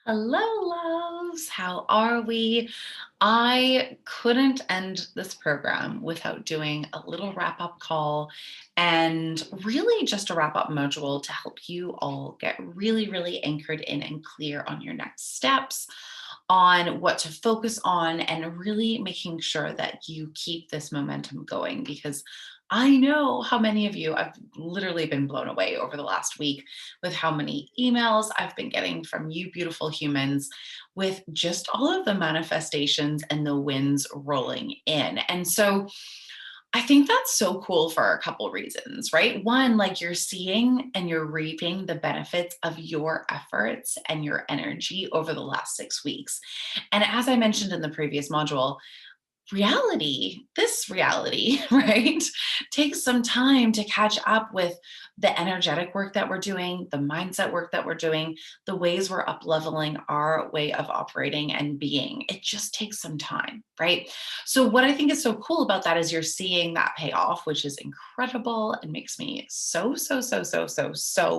Hello, loves. How are we? I couldn't end this program without doing a little wrap up call and really just a wrap up module to help you all get really anchored in and clear on your next steps, on what to focus on, and really making sure that you keep this momentum going because I know how many of you, I've literally been blown away over the last week with how many emails I've been getting from you beautiful humans with just all of the manifestations and the wins rolling in. And so I think that's so cool for a couple reasons, right? One, like you're seeing and you're reaping the benefits of your efforts and your energy over the last 6 weeks. And as I mentioned in the previous module, this reality, right, takes some time to catch up with the energetic work that we're doing, the mindset work that we're doing, the ways we're up leveling our way of operating and being. It just takes some time, right? So, what I think is so cool about that is you're seeing that pay off, which is incredible and makes me so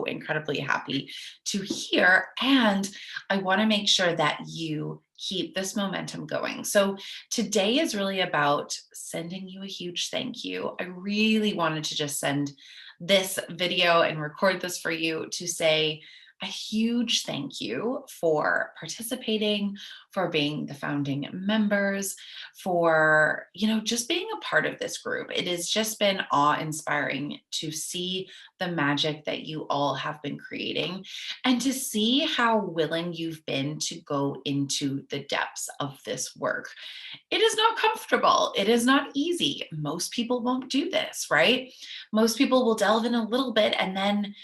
incredibly happy to hear. And I want to make sure that you keep this momentum going. So, today is really about sending you a huge thank you. I really wanted to just send this video and record this for you to say a huge thank you for participating, for being the founding members, for, just being a part of this group. It has just been awe-inspiring to see the magic that you all have been creating and to see how willing you've been to go into the depths of this work. It is not comfortable. It is not easy. Most people won't do this, right? Most people will delve in a little bit and then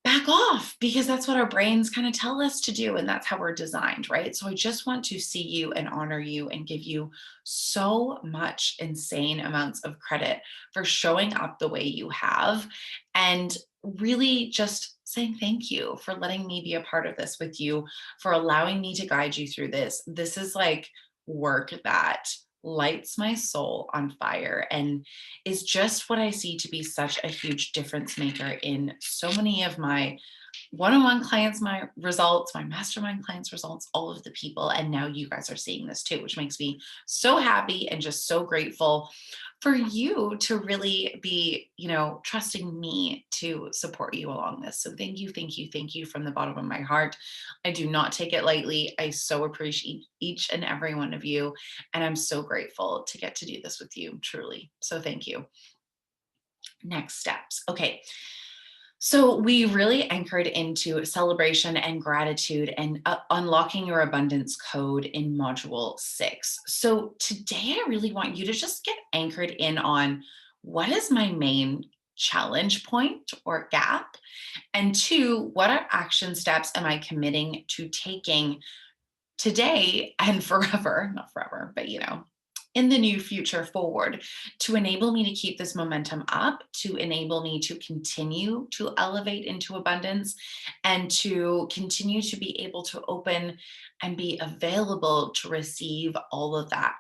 back off because that's what our brains kind of tell us to do. And that's how we're designed, right? So I just want to see you and honor you and give you so much insane amounts of credit for showing up the way you have and really just saying thank you for letting me be a part of this with you, for allowing me to guide you through this. This is like work that lights my soul on fire and is just what I see to be such a huge difference maker in so many of my one-on-one clients, my results, my mastermind clients results, all of the people. And now you guys are seeing this too, which makes me so happy and just so grateful for you to really be, trusting me to support you along this. So thank you from the bottom of my heart. I do not take it lightly. I so appreciate each and every one of you. And I'm so grateful to get to do this with you, truly. So thank you. Next steps. Okay. So we really anchored into celebration and gratitude and unlocking your abundance code in module 6. So today I really want you to just get anchored in on what is my main challenge point or gap, and two, what are action steps am I committing to taking today and forever, not forever, but in the new future forward to enable me to keep this momentum up, to enable me to continue to elevate into abundance and to continue to be able to open and be available to receive all of that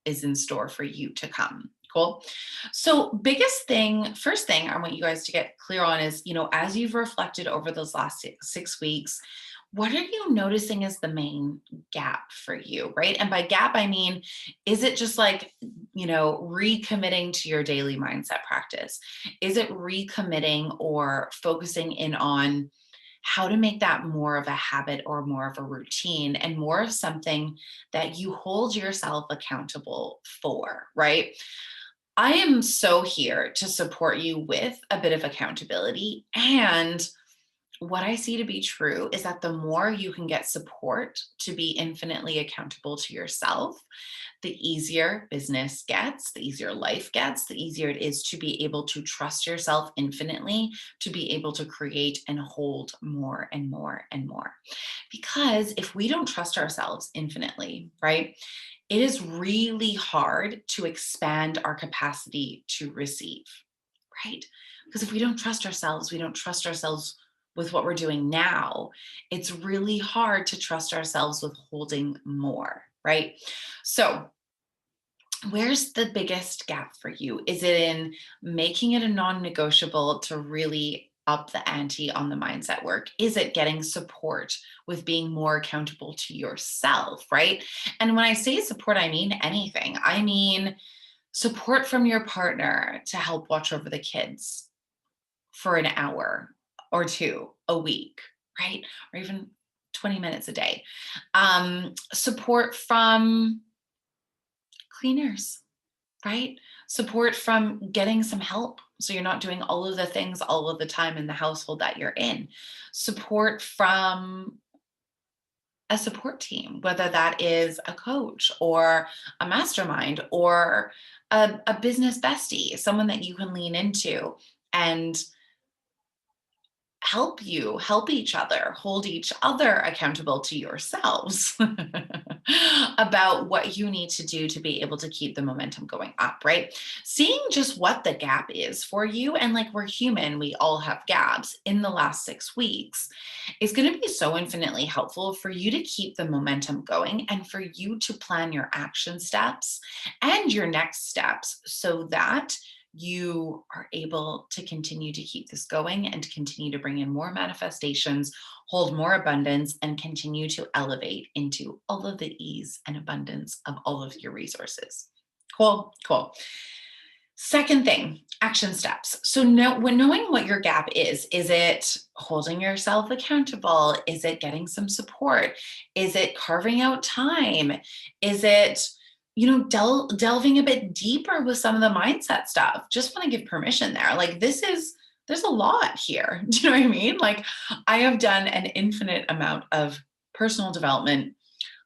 is in store for you to come. Cool. So, first thing I want you guys to get clear on is, as you've reflected over those last 6 weeks, what are you noticing as the main gap for you, right? And by gap, I mean, is it just like, recommitting to your daily mindset practice? Is it recommitting or focusing in on how to make that more of a habit or more of a routine and more of something that you hold yourself accountable for, right? I am so here to support you with a bit of accountability. And what I see to be true is that the more you can get support to be infinitely accountable to yourself, the easier business gets, the easier life gets, the easier it is to be able to trust yourself infinitely, to be able to create and hold more and more and more. Because if we don't trust ourselves infinitely, right, it is really hard to expand our capacity to receive, right? Because if we don't trust ourselves, we don't trust ourselves with what we're doing now, it's really hard to trust ourselves with holding more, right? So, where's the biggest gap for you? Is it in making it a non negotiable to really up the ante on the mindset work? Is it getting support with being more accountable to yourself, right? And when I say support, I mean anything. I mean support from your partner to help watch over the kids for an hour or two a week, right? Or even 20 minutes a day. Support from cleaners, right? Support from getting some help so you're not doing all of the things all of the time in the household that you're in. Support from a support team, whether that is a coach or a mastermind or a business bestie, someone that you can lean into and help each other, hold each other accountable to yourselves about what you need to do to be able to keep the momentum going up, right? Seeing just what the gap is for you, and like we're human, we all have gaps in the last 6 weeks, is going to be so infinitely helpful for you to keep the momentum going and for you to plan your action steps and your next steps so that you are able to continue to keep this going and continue to bring in more manifestations, hold more abundance, and continue to elevate into all of the ease and abundance of all of your resources. Cool, cool. Second thing, action steps. So when knowing what your gap is it holding yourself accountable? Is it getting some support? Is it carving out time? Is it delving a bit deeper with some of the mindset stuff? Just want to give permission there. Like there's a lot here. Do you know what I mean? Like I have done an infinite amount of personal development.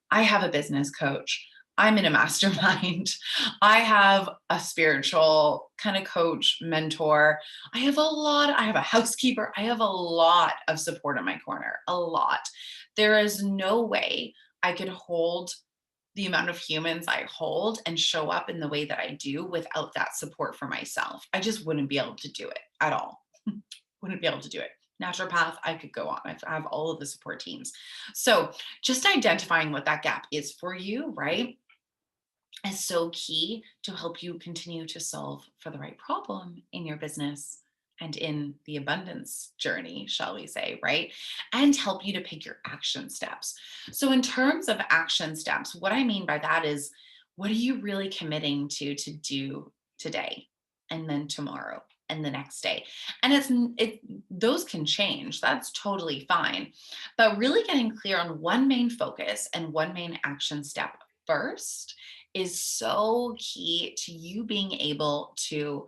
I have a business coach. I'm in a mastermind. I have a spiritual kind of coach, mentor. I have a housekeeper. I have a lot of support in my corner, a lot. There is no way I could hold the amount of humans I hold and show up in the way that I do without that support for myself. I just wouldn't be able to do it at all. Wouldn't be able to do it. Naturopath, I could go on. I have all of the support teams. So just identifying what that gap is for you, right, is so key to help you continue to solve for the right problem in your business and in the abundance journey, shall we say, right? And help you to pick your action steps. So, in terms of action steps, what I mean by that is what are you really committing to do today and then tomorrow and the next day? And those can change. That's totally fine. But really getting clear on one main focus and one main action step first is so key to you being able to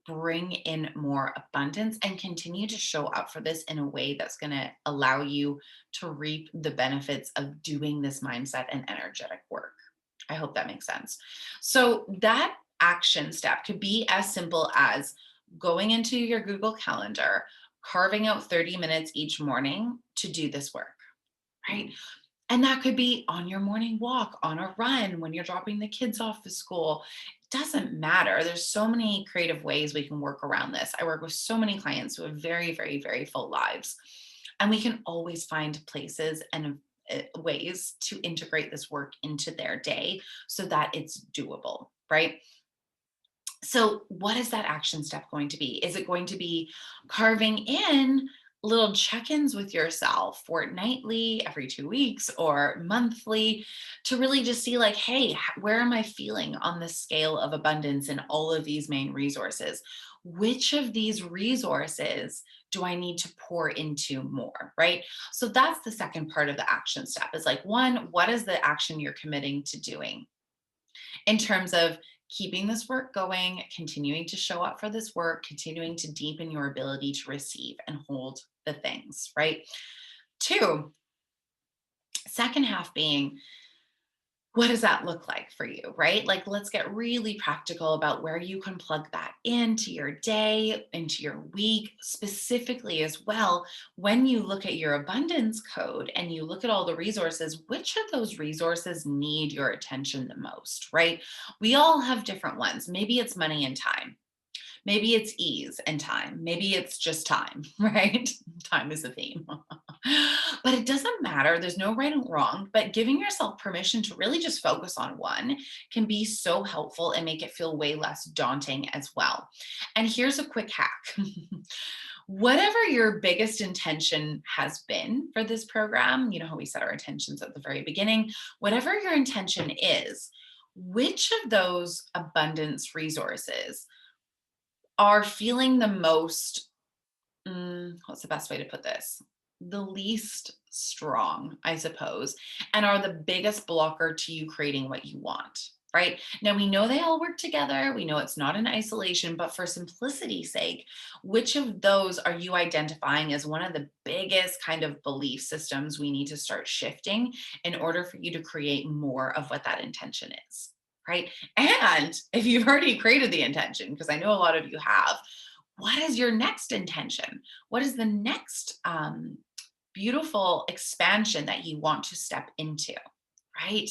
bring in more abundance and continue to show up for this in a way that's going to allow you to reap the benefits of doing this mindset and energetic work. I hope that makes sense. So, that action step could be as simple as going into your Google Calendar, carving out 30 minutes each morning to do this work, right? And that could be on your morning walk, on a run, when you're dropping the kids off to school. It doesn't matter. There's so many creative ways we can work around this. I work with so many clients who have very, very, very full lives. And we can always find places and ways to integrate this work into their day so that it's doable, right? So, what is that action step going to be? Is it going to be carving in little check ins with yourself fortnightly, every 2 weeks, or monthly to really just see, like, hey, where am I feeling on the scale of abundance in all of these main resources? Which of these resources do I need to pour into more, right? So, that's the second part of the action step is like, one, what is the action you're committing to doing in terms of keeping this work going, continuing to show up for this work, continuing to deepen your ability to receive and hold the things, right? Two, second half being, what does that look like for you, right? Like, let's get really practical about where you can plug that into your day, into your week, specifically as well. When you look at your abundance code and you look at all the resources, which of those resources need your attention the most, right? We all have different ones. Maybe it's money and time. Maybe it's ease and time. Maybe it's just time, right? Time is a theme. But it doesn't matter. There's no right and wrong, but giving yourself permission to really just focus on one can be so helpful and make it feel way less daunting as well. And here's a quick hack. Whatever your biggest intention has been for this program, you know how we set our intentions at the very beginning, whatever your intention is, which of those abundance resources are feeling the most, what's the best way to put this? The least strong, I suppose, and are the biggest blocker to you creating what you want, right? Now, we know they all work together. We know it's not in isolation, but for simplicity's sake, which of those are you identifying as one of the biggest kind of belief systems we need to start shifting in order for you to create more of what that intention is? Right. And if you've already created the intention, because I know a lot of you have, what is your next intention? What is the next beautiful expansion that you want to step into? Right.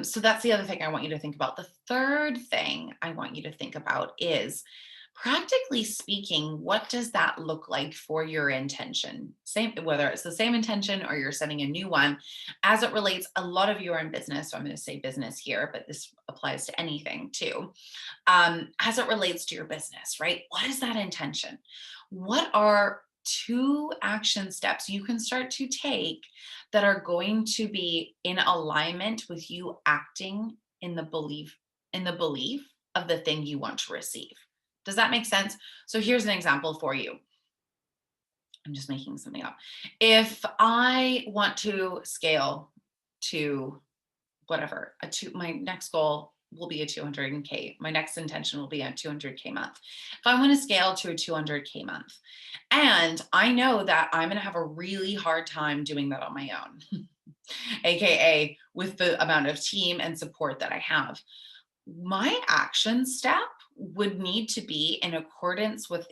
So that's the other thing I want you to think about. The third thing I want you to think about is, practically speaking, what does that look like for your intention? Same, whether it's the same intention or you're setting a new one, as it relates, a lot of you are in business. So I'm going to say business here, but this applies to anything too. As it relates to your business, right? What is that intention? What are two action steps you can start to take that are going to be in alignment with you acting in the belief of the thing you want to receive? Does that make sense? So here's an example for you. I'm just making something up. If I want to scale to whatever, my next goal will be a 200K. My next intention will be a 200K month. If I want to scale to a 200K month, and I know that I'm going to have a really hard time doing that on my own, AKA with the amount of team and support that I have, my action step would need to be in accordance with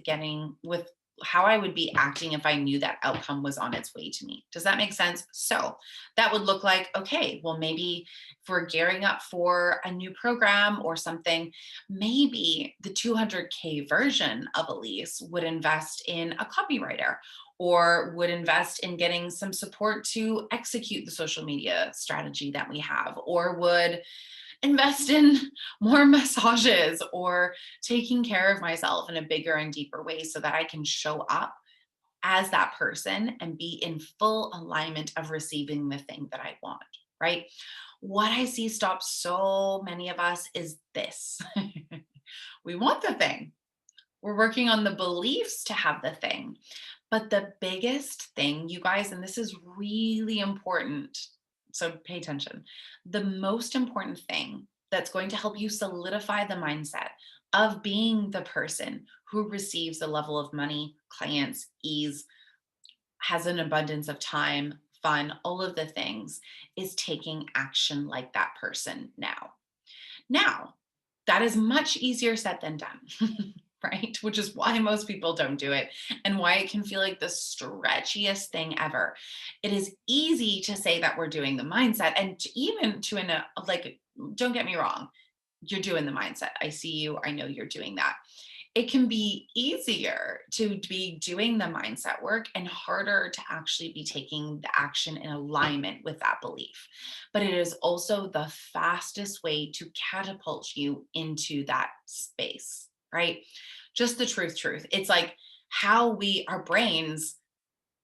how I would be acting if I knew that outcome was on its way to me. Does that make sense? So that would look like, okay, well, maybe if we're gearing up for a new program or something, maybe the 200K version of Elise would invest in a copywriter or would invest in getting some support to execute the social media strategy that we have, or would invest in more massages or taking care of myself in a bigger and deeper way so that I can show up as that person and be in full alignment of receiving the thing that I want, right? What I see stop so many of us is this. We want the thing. We're working on the beliefs to have the thing. But the biggest thing, you guys, and this is really important, so pay attention. The most important thing that's going to help you solidify the mindset of being the person who receives a level of money, clients, ease, has an abundance of time, fun, all of the things, is taking action like that person now. Now, that is much easier said than done. Right? Which is why most people don't do it and why it can feel like the stretchiest thing ever. It is easy to say that we're doing the mindset, and even to like, don't get me wrong, you're doing the mindset. I see you, I know you're doing that. It can be easier to be doing the mindset work and harder to actually be taking the action in alignment with that belief. But it is also the fastest way to catapult you into that space, right? Just the truth. It's like how our brains,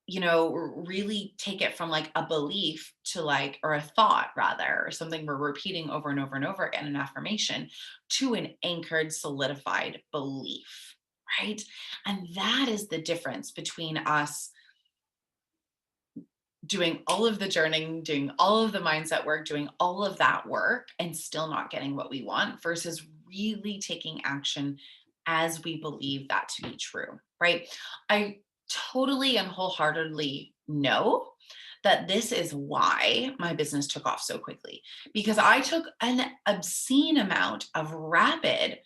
really take it from like a belief to like, or a thought rather, or something we're repeating over and over and over again, an affirmation, to an anchored, solidified belief, right? And that is the difference between us doing all of the journaling, doing all of the mindset work, doing all of that work and still not getting what we want, versus really taking action as we believe that to be true, right? I totally and wholeheartedly know that this is why my business took off so quickly, because I took an obscene amount of rapid,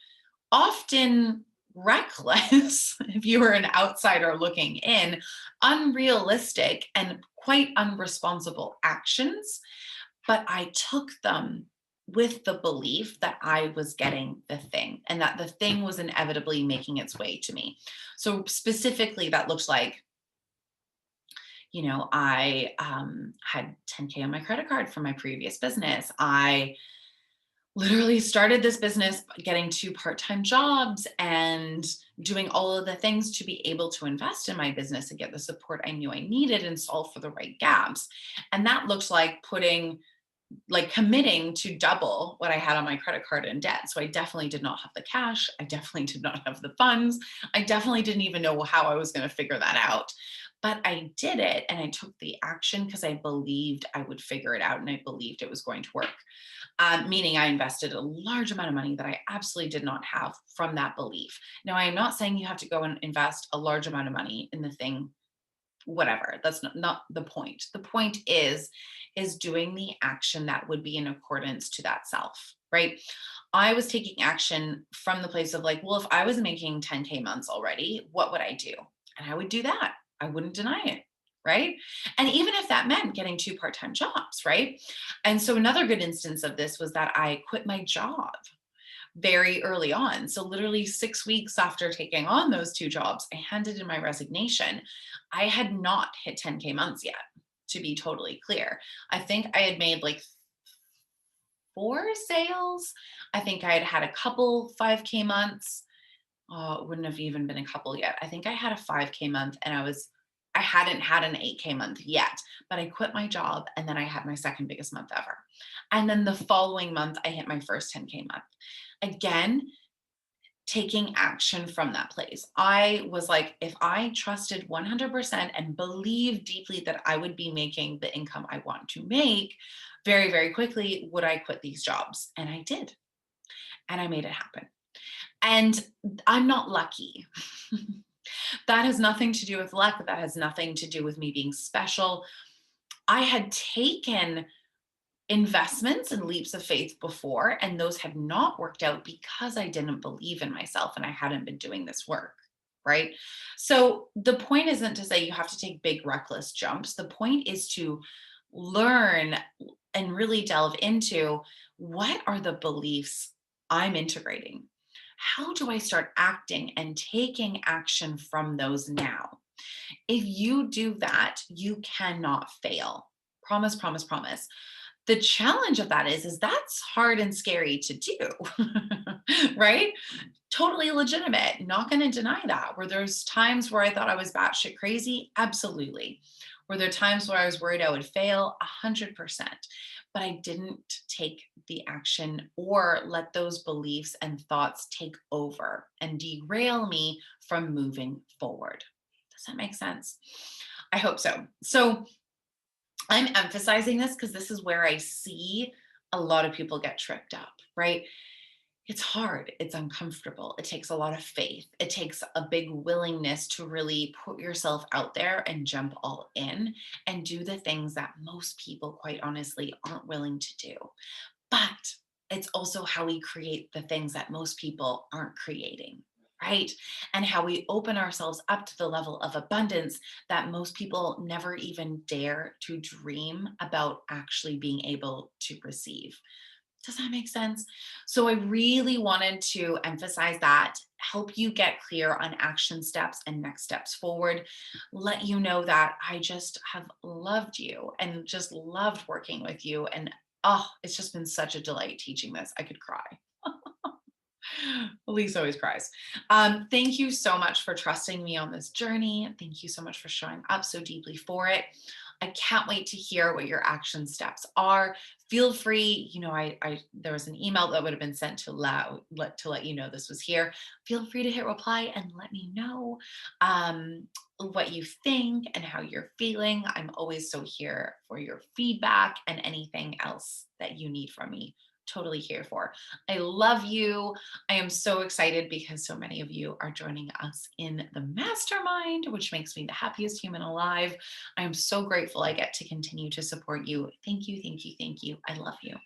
often reckless, if you were an outsider looking in, unrealistic and quite unresponsible actions, but I took them with the belief that I was getting the thing and that the thing was inevitably making its way to me. So specifically, that looks like, I had 10K on my credit card from my previous business. I literally started this business getting 2 part-time jobs and doing all of the things to be able to invest in my business and get the support I knew I needed and solve for the right gaps. And that looked like committing to double what I had on my credit card in debt. So I definitely did not have the cash. I definitely did not have the funds. I definitely didn't even know how I was going to figure that out. But I did it and I took the action because I believed I would figure it out and I believed it was going to work. Meaning I invested a large amount of money that I absolutely did not have from that belief. Now, I am not saying you have to go and invest a large amount of money in the thing, whatever. That's not the point. The point is doing the action that would be in accordance to that self, right? I was taking action from the place of like, well, if I was making 10K months already, what would I do? And I would do that. I wouldn't deny it, right? And even if that meant getting 2 part-time jobs, right? And so another good instance of this was that I quit my job very early on. So, literally 6 weeks after taking on those 2 jobs, I handed in my resignation. I had not hit 10K months yet, to be totally clear. I think I had made like 4 sales. I think I had had a couple 5K months. Oh, it wouldn't have even been a couple yet. I think I had a 5K month and I hadn't had an 8K month yet, but I quit my job and then I had my second biggest month ever. And then the following month, I hit my first 10K month. Again, taking action from that place. I was like, if I trusted 100% and believed deeply that I would be making the income I want to make very, very quickly, would I quit these jobs? And I did. And I made it happen. And I'm not lucky. That has nothing to do with luck. That has nothing to do with me being special. I had taken investments and leaps of faith before, and those had not worked out because I didn't believe in myself and I hadn't been doing this work. Right. So the point isn't to say you have to take big, reckless jumps. The point is to learn and really delve into what are the beliefs I'm integrating? How do I start acting and taking action from those now? If you do that, you cannot fail. Promise, promise, promise. The challenge of that is that's hard and scary to do, right? Totally legitimate. Not going to deny that. Were there's times where I thought I was batshit crazy? Absolutely. Were there times where I was worried I would fail? 100%. But I didn't take the action or let those beliefs and thoughts take over and derail me from moving forward. Does that make sense? I hope so. So, I'm emphasizing this because this is where I see a lot of people get tripped up, right? It's hard, it's uncomfortable, it takes a lot of faith, it takes a big willingness to really put yourself out there and jump all in and do the things that most people, quite honestly, aren't willing to do. But it's also how we create the things that most people aren't creating, right? And how we open ourselves up to the level of abundance that most people never even dare to dream about actually being able to receive. Does that make sense? So I really wanted to emphasize that, help you get clear on action steps and next steps forward, let you know that I just have loved you and just loved working with you. And oh, it's just been such a delight teaching this. I could cry. Elise always cries. Thank you so much for trusting me on this journey. Thank you so much for showing up so deeply for it. I can't wait to hear what your action steps are. Feel free, I there was an email that would have been sent to let you know this was here. Feel free to hit reply and let me know what you think and how you're feeling. I'm always so here for your feedback and anything else that you need from me. Totally here for. I love you. I am so excited because so many of you are joining us in the mastermind, which makes me the happiest human alive. I am so grateful I get to continue to support you. Thank you, thank you, thank you. I love you.